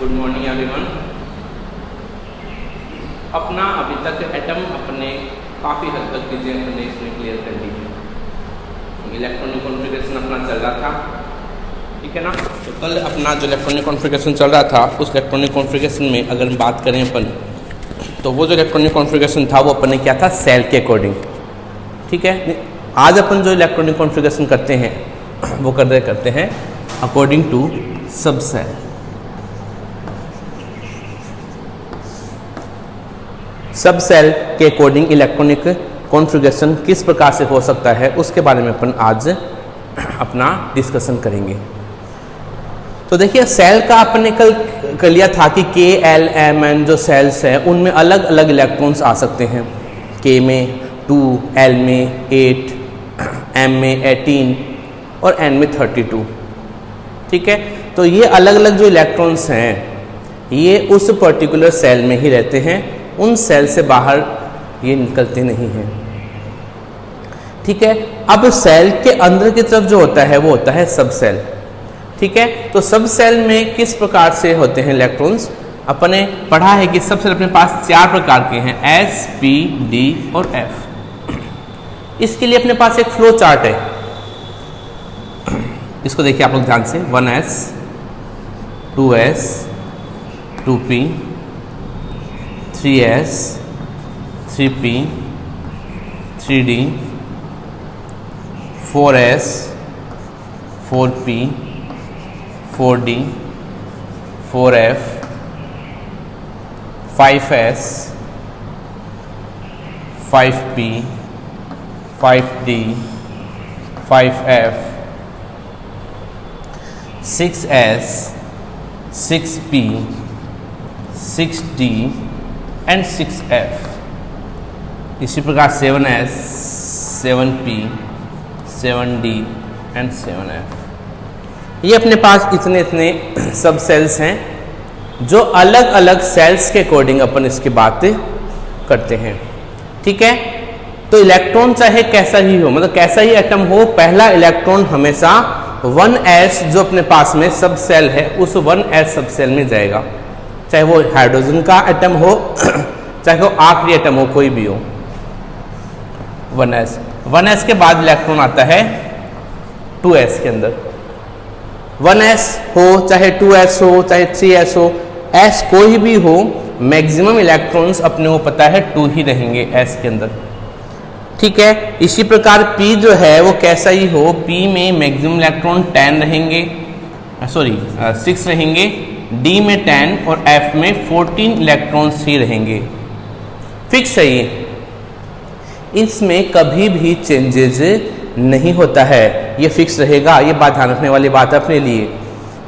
Good morning everyone. अपना अभी तक एटम अपने काफ़ी हद तक चीज़ें हमने इसमें क्लियर कर ली है। इलेक्ट्रॉनिक कॉन्फ़िगरेशन अपना चल रहा था, ठीक है ना। तो कल अपना जो इलेक्ट्रॉनिक कॉन्फ़िगरेशन चल रहा था, उस इलेक्ट्रॉनिक कॉन्फ़िगरेशन में अगर हम बात करें अपन, तो वो जो इलेक्ट्रॉनिक कॉन्फ़िगरेशन था वो अपन ने क्या था, सेल के अकॉर्डिंग, ठीक है। आज अपन जो इलेक्ट्रॉनिक कॉन्फ़िगरेशन करते हैं वो करते हैं अकॉर्डिंग टू सब सेल। सब सेल के अकॉर्डिंग इलेक्ट्रॉनिक कॉन्फ़िगरेशन किस प्रकार से हो सकता है, उसके बारे में अपन आज अपना डिस्कशन करेंगे। तो देखिए, सेल का अपन ने कल कर लिया था कि के, एल, एम, एन जो सेल्स हैं उनमें अलग अलग इलेक्ट्रॉन्स आ सकते हैं। के में 2, एल में 8, एम में 18 और एन में 32, ठीक है। तो ये अलग अलग जो इलेक्ट्रॉन्स हैं ये उस पर्टिकुलर सेल में ही रहते हैं, उन सेल से बाहर ये निकलते नहीं हैं, ठीक है। अब सेल के अंदर की तरफ जो होता है वो होता है सब सेल, ठीक है। तो सब सेल में किस प्रकार से होते हैं इलेक्ट्रॉन्स, अपने पढ़ा है कि सब सेल अपने पास 4 प्रकार के हैं, एस, पी, डी और एफ। इसके लिए अपने पास एक फ्लो चार्ट है, इसको देखिए आप लोग ध्यान से। 1s, 2s, 2p, 3s, 3p, 3d, 4s, 4p, 4d, 4f, 5s, 5p, 5d, 5f, 6s, 6p, 6d and 6f। इसी प्रकार 7s, 7p, 7d and 7f। ये अपने पास इतने सब सेल्स हैं जो अलग अलग सेल्स के अकॉर्डिंग अपन इसकी बात करते हैं, ठीक है। तो इलेक्ट्रॉन चाहे कैसा ही हो, मतलब कैसा ही एटम हो, पहला इलेक्ट्रॉन हमेशा 1s जो अपने पास में सब सेल है उस 1s सब सेल में जाएगा, चाहे वो हाइड्रोजन का एटम हो चाहे वो आखिरी एटम हो, कोई भी हो। 1s के बाद इलेक्ट्रॉन आता है 2s के अंदर। 1s हो चाहे 2s हो चाहे 3s हो, s कोई भी हो, मैक्सिमम इलेक्ट्रॉन्स अपने को पता है 2 ही रहेंगे s के अंदर, ठीक है। इसी प्रकार p जो है वो कैसा ही हो, p में मैक्सिमम इलेक्ट्रॉन 10 रहेंगे, 6 रहेंगे, d में 10 और f में 14 इलेक्ट्रॉन्स ही रहेंगे, फिक्स है ये, इसमें कभी भी चेंजेस नहीं होता है, ये फिक्स रहेगा। ये बात ध्यान रखने वाली बात है अपने लिए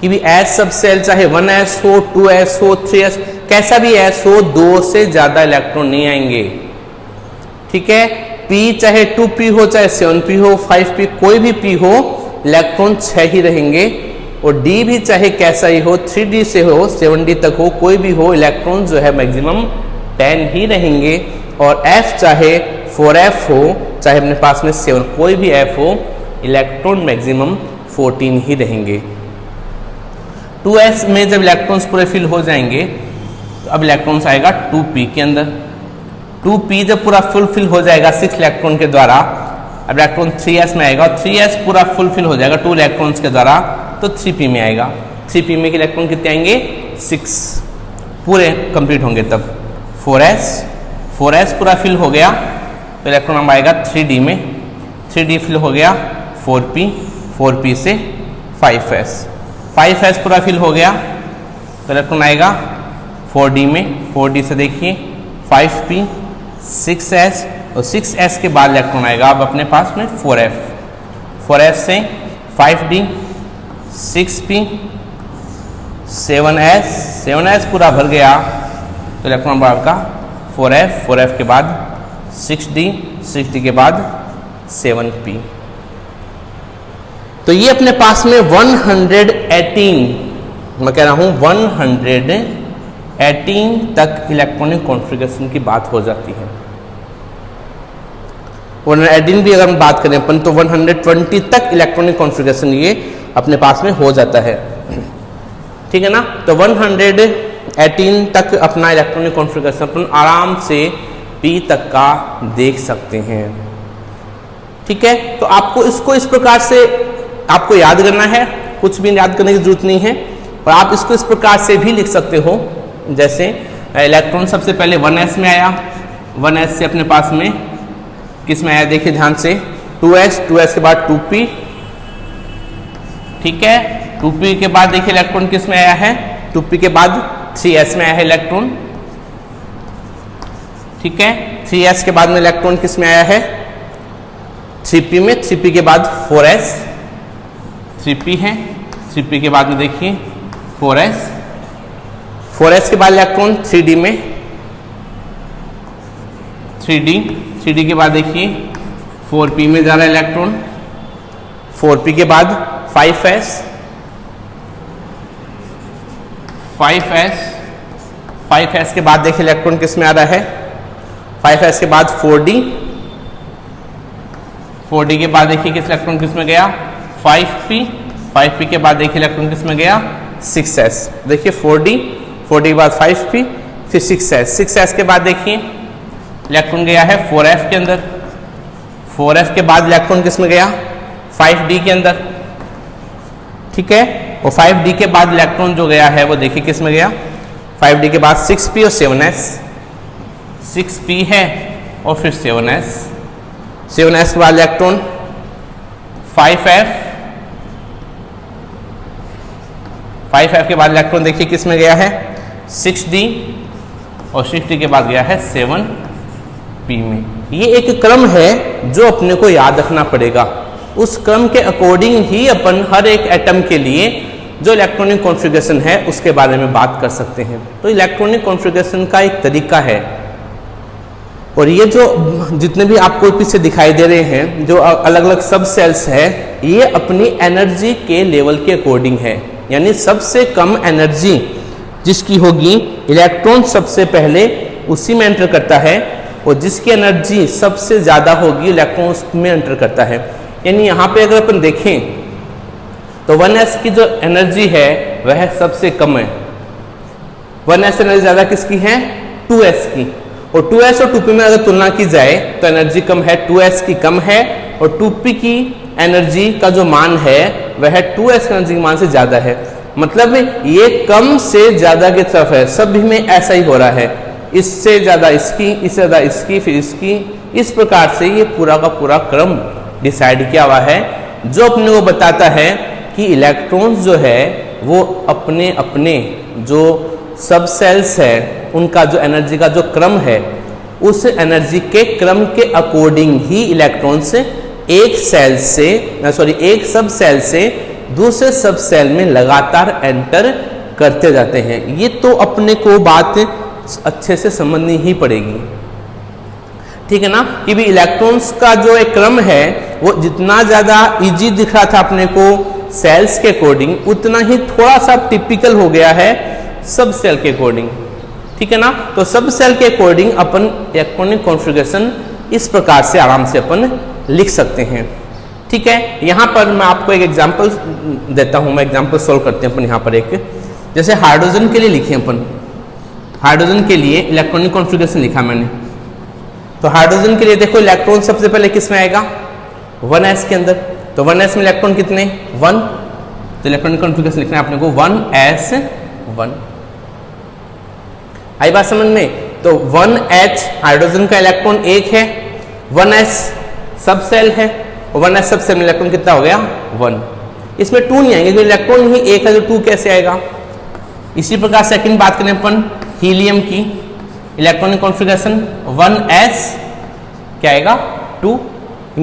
कि भी एस सब सेल चाहे 1s हो, 2s हो, 3s, कैसा भी s हो, 2 से ज़्यादा इलेक्ट्रॉन नहीं आएंगे, ठीक है। p चाहे 2p हो चाहे 7p हो, 5p, कोई भी p हो, इलेक्ट्रॉन 6 ही रहेंगे। और d भी चाहे कैसा ही हो, 3d से हो 7d तक हो, कोई भी हो, इलेक्ट्रॉन जो है मैक्सिमम 10 ही रहेंगे। और f चाहे 4f हो चाहे अपने पास में 7, कोई भी f हो, इलेक्ट्रॉन मैक्सिमम 14 ही रहेंगे। 2s में जब इलेक्ट्रॉन्स पूरे फिल हो जाएंगे तो अब इलेक्ट्रॉन्स आएगा 2p के अंदर। 2p जब पूरा फुल फिल हो जाएगा 6 इलेक्ट्रॉन के द्वारा, अब इलेक्ट्रॉन 3s में आएगा और 3s पूरा फुल फिल हो जाएगा 2 इलेक्ट्रॉन्स के द्वारा, तो 3p में आएगा। 3p में के इलेक्ट्रॉन कितने आएंगे, 6 पूरे कंप्लीट होंगे। तब 4s पूरा फिल हो गया तो इलेक्ट्रॉन नंबर आएगा 3d में, 3d फिल हो गया 4p से 5s पूरा फिल हो गया तो इलेक्ट्रॉन आएगा 4d में, 4d से देखिए 5p, 6s और 6s के बाद इलेक्ट्रॉन आएगा अब अपने पास में 4f से 5d, 6p, 7s पूरा भर गया तो इलेक्ट्रॉन नंबर आपका 4f के बाद 6d के बाद 7p। तो ये अपने पास में 118, मैं कह रहा हूं 118 तक इलेक्ट्रॉनिक कॉन्फ़िगरेशन की बात हो जाती है। 118 भी अगर हम बात करें अपन तो 120 तक इलेक्ट्रॉनिक कॉन्फ़िगरेशन ये अपने पास में हो जाता है, ठीक है ना। तो 118 तक अपना इलेक्ट्रॉनिक कॉन्फ़िगरेशन अपन आराम से p तक का देख सकते हैं। ठीक है, तो आपको इसको इस प्रकार से आपको याद करना है, कुछ भी याद करने की जरूरत नहीं है, और आप इसको इस प्रकार से भी लिख सकते हो। जैसे इलेक्ट्रॉन सबसे पहले 1s में आया, 1s से अपने पास में किस में आया देखिए ध्यान से 2s, 2s के बाद 2p, ठीक है। 2p के बाद देखिए इलेक्ट्रॉन किस में आया है, 2p के बाद 3s में आया है इलेक्ट्रॉन, ठीक है। 3s के बाद में इलेक्ट्रॉन किस में आया है, 3p में, 3p के बाद 4s, 3p है, 3p के बाद में देखिए 4s, 4s के बाद इलेक्ट्रॉन 3d में, 3d, 3d के बाद देखिए 4p में जा रहा है इलेक्ट्रॉन, 4p के बाद 5s, 5s, 5s के बाद देखिए इलेक्ट्रॉन किस में आ रहा है, 5s के बाद 4d, 4d के बाद देखिए किस इलेक्ट्रॉन किस में गया 5p, 5p के बाद देखिए इलेक्ट्रॉन किस में गया 6s, देखिए 4d, 4d के बाद 5p, फिर 6s, 6s के बाद देखिए इलेक्ट्रॉन गया है 4f के अंदर, 4f के बाद इलेक्ट्रॉन किस में गया 5d के अंदर, ठीक है। और 5d के बाद इलेक्ट्रॉन जो गया है वो देखिए किस में गया, 5d के बाद 6p और 7s, 6p है और फिर 7s, 7s के बाद इलेक्ट्रॉन 5f, 5f के बाद इलेक्ट्रॉन देखिए किस में गया है 6d, और 6d के बाद गया है 7p में। ये एक क्रम है जो अपने को याद रखना पड़ेगा, उस क्रम के अकॉर्डिंग ही अपन हर एक एटम के लिए जो इलेक्ट्रॉनिक कॉन्फ़िगरेशन है उसके बारे में बात कर सकते हैं। तो इलेक्ट्रॉनिक कॉन्फ़िगरेशन का एक तरीका है, और ये जो जितने भी आपको पीछे दिखाई दे रहे हैं जो अलग अलग सब सेल्स है, ये अपनी एनर्जी के लेवल के अकॉर्डिंग है, यानी सबसे कम एनर्जी जिसकी होगी इलेक्ट्रॉन सबसे पहले उसी में एंटर करता है, और जिसकी एनर्जी सबसे ज़्यादा होगी इलेक्ट्रॉन उसमें एंटर करता है। यानी यहाँ पे अगर अपन देखें तो 1s की जो एनर्जी है वह सबसे कम है, 1s एनर्जी ज़्यादा किसकी है 2s की, और 2s और 2p में अगर तुलना की जाए तो एनर्जी कम है, 2s की कम है, और 2p की एनर्जी का जो मान है वह 2s की एनर्जी के मान से ज़्यादा है। मतलब ये कम से ज़्यादा की तरफ है, सभी में ऐसा ही हो रहा है, इससे ज़्यादा इसकी, इससे ज़्यादा इसकी, फिर इसकी, इस प्रकार से ये पूरा का पूरा क्रम डिसाइड किया हुआ है, जो अपने को बताता है कि इलेक्ट्रॉन्स जो है वो अपने अपने जो सब सेल्स है उनका जो एनर्जी का जो क्रम है उस एनर्जी के क्रम के अकॉर्डिंग ही इलेक्ट्रॉन्स एक सेल से एक सब सेल से दूसरे सब सेल में लगातार एंटर करते जाते हैं। ये तो अपने को बात अच्छे से समझनी ही पड़ेगी, ठीक है ना, कि भी इलेक्ट्रॉन्स का जो एक क्रम है वो जितना ज़्यादा इजी दिख रहा था अपने को सेल्स के अकॉर्डिंग, उतना ही थोड़ा सा टिपिकल हो गया है सब सेल के अकॉर्डिंग, ठीक है ना। तो सब सेल के अकॉर्डिंग अपन इलेक्ट्रॉनिक कॉन्फ़िगरेशन इस प्रकार से आराम से अपन लिख सकते हैं, ठीक है। यहाँ पर मैं आपको एक एग्जांपल देता हूँ, मैं एग्जांपल सोल्व करते हैं अपन। यहाँ पर एक जैसे हाइड्रोजन के लिए लिखे अपन, हाइड्रोजन के लिए इलेक्ट्रॉनिक कॉन्फ़िगरेशन लिखा मैंने, तो हाइड्रोजन के लिए देखो इलेक्ट्रॉन सबसे पहले किस में आएगा 1s के अंदर, तो 1s में इलेक्ट्रॉन कितने 1, तो इलेक्ट्रॉनिक कॉन्फ़िगरेशन लिखना है अपने को 1s1। आई बात समझ में, तो 1h हाइड्रोजन का इलेक्ट्रॉन 1 है, 1s सब सेल है, और 1s सब सेल में इलेक्ट्रॉन कितना हो गया 1, इसमें 2 नहीं आएंगे क्योंकि इलेक्ट्रॉन ही 1 है, तो 2 कैसे आएगा। इसी प्रकार सेकंड बात करें अपन हीलियम की, इलेक्ट्रॉनिक कॉन्फ़िगरेशन 1s क्या आएगा 2,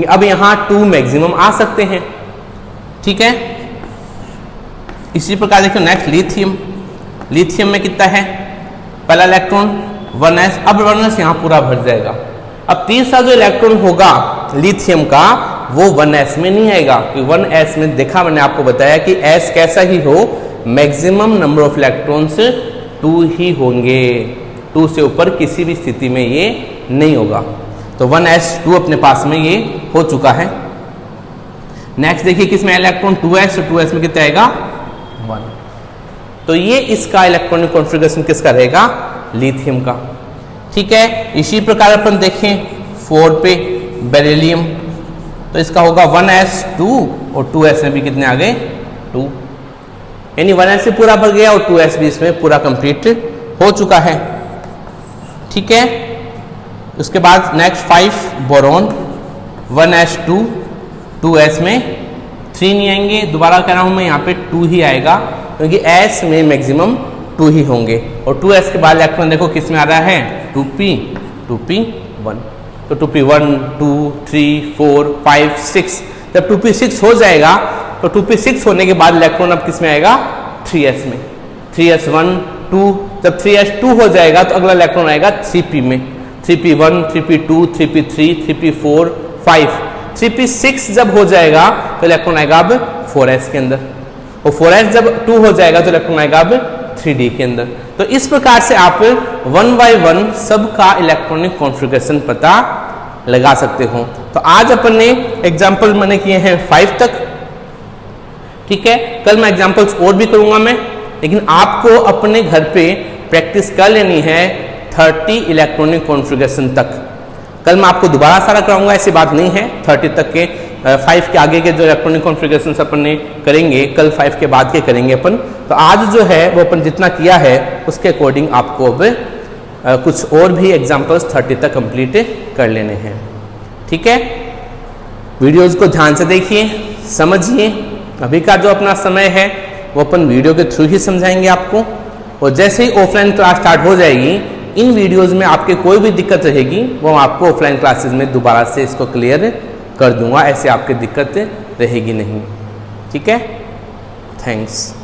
अब यहाँ 2 मैक्सिमम आ सकते हैं, ठीक है। इसी प्रकार देखो नेक्स्ट लिथियम, लिथियम में कितना है पहला इलेक्ट्रॉन 1s, अब 1s यहाँ पूरा भर जाएगा। अब तीसरा जो इलेक्ट्रॉन होगा लिथियम का वो 1s में नहीं आएगा, क्योंकि 1s में देखा मैंने आपको बताया कि s कैसा ही हो मैक्सिमम नंबर ऑफ इलेक्ट्रॉन्स 2 ही होंगे, 2 से ऊपर किसी भी स्थिति में ये नहीं होगा। तो 1s2 अपने पास में ये हो चुका है। नेक्स्ट देखिए किसमें इलेक्ट्रॉन 2s, 2s में कितना आएगा 1। तो ये इसका इलेक्ट्रॉनिक कॉन्फ़िगरेशन किसका रहेगा, लिथियम का। ठीक है, इसी प्रकार अपन देखें 4 पे बेरिलियम, तो इसका होगा 1s2 और 2s में भी कितने आ गए 2, यानी 1s से पूरा भर गया और 2s भी इसमें पूरा कंप्लीट हो चुका है। ठीक है, उसके बाद नेक्स्ट 5 बोरॉन 1s2 2s में 3 नहीं आएंगे, दोबारा कह रहा हूं मैं यहाँ पे 2 ही आएगा क्योंकि s में मैक्सिमम 2 ही होंगे। और 2s के बाद इलेक्ट्रॉन देखो किस में आ रहा है 2p1, तो 2p1 2 3 4 5 6, जब 2p6 हो जाएगा तो 2p6 होने के बाद इलेक्ट्रॉन अब किस में आएगा 3s में, 3s1 2, जब 3s2 हो जाएगा तो अगला इलेक्ट्रॉन आएगा 3p में, 3p1 3p2 3p3 3p4 5, 3p6 जब हो जाएगा तो इलेक्ट्रॉन आएगा अब 4s के अंदर, और 4s जब 2 हो जाएगा तो इलेक्ट्रॉन आएगा अब 3d के अंदर। तो इस प्रकार से आप 1 by 1 सबका इलेक्ट्रॉनिक कॉन्फ़िगरेशन पता लगा सकते हो। तो आज अपन ने एग्जाम्पल मैंने किए हैं 5 तक। ठीक है, कल मैं एग्जाम्पल्स और भी करूंगा मैं, लेकिन आपको अपने घर पे प्रैक्टिस कर लेनी है 30 इलेक्ट्रॉनिक कॉन्फ़िगरेशन तक। कल मैं आपको दोबारा सारा कराऊंगा, ऐसी बात नहीं है। 30 तक के 5 के आगे के जो इलेक्ट्रॉनिक कॉन्फ़िगरेशन अपन ने करेंगे कल 5 के बाद के करेंगे अपन। तो आज जो है वो अपन जितना किया है उसके अकॉर्डिंग आपको अब कुछ और भी एग्जाम्पल्स 30 तक कंप्लीट कर लेने हैं। ठीक है, वीडियोज़ को ध्यान से देखिए, समझिए। अभी का जो अपना समय है वो अपन वीडियो के थ्रू ही समझाएंगे आपको, और जैसे ही ऑफलाइन क्लास स्टार्ट हो जाएगी इन वीडियोज़ में आपके कोई भी दिक्कत रहेगी वो आपको ऑफलाइन क्लासेस में दोबारा से इसको क्लियर कर दूंगा, ऐसे आपकी दिक्कत रहेगी नहीं। ठीक है, थैंक्स।